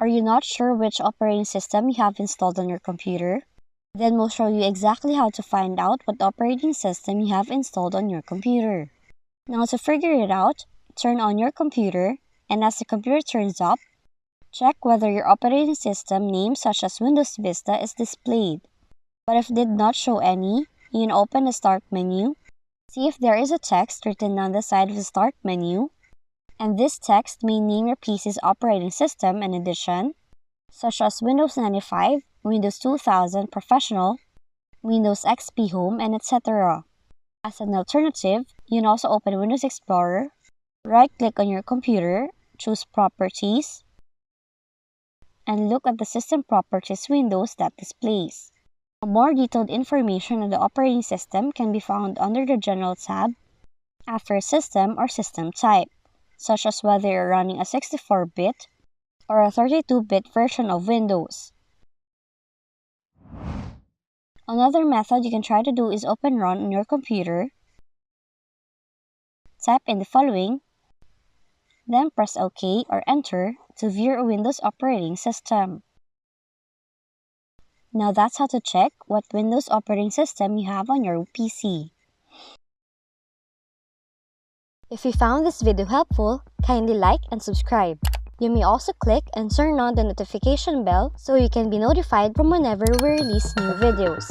Are you not sure which operating system you have installed on your computer? Then we'll show you exactly how to find out what operating system you have installed on your computer. Now to figure it out, turn on your computer, and as the computer turns up, check whether your operating system name such as Windows Vista is displayed. But if it did not show any, you can open the Start menu, see if there is a text written on the side of the Start menu, and this text may name your PC's operating system in addition, such as Windows 95, Windows 2000 Professional, Windows XP Home, and etc. As an alternative, you can also open Windows Explorer, right-click on your computer, choose Properties, and look at the System Properties windows that displays. More detailed information on the operating system can be found under the General tab after System or System Type, such as whether you're running a 64-bit or a 32-bit version of Windows. Another method you can try to do is open Run on your computer, type in the following, then press OK or Enter to view a Windows operating system. Now that's how to check what Windows operating system you have on your PC. If you found this video helpful, kindly like and subscribe. You may also click and turn on the notification bell so you can be notified from whenever we release new videos.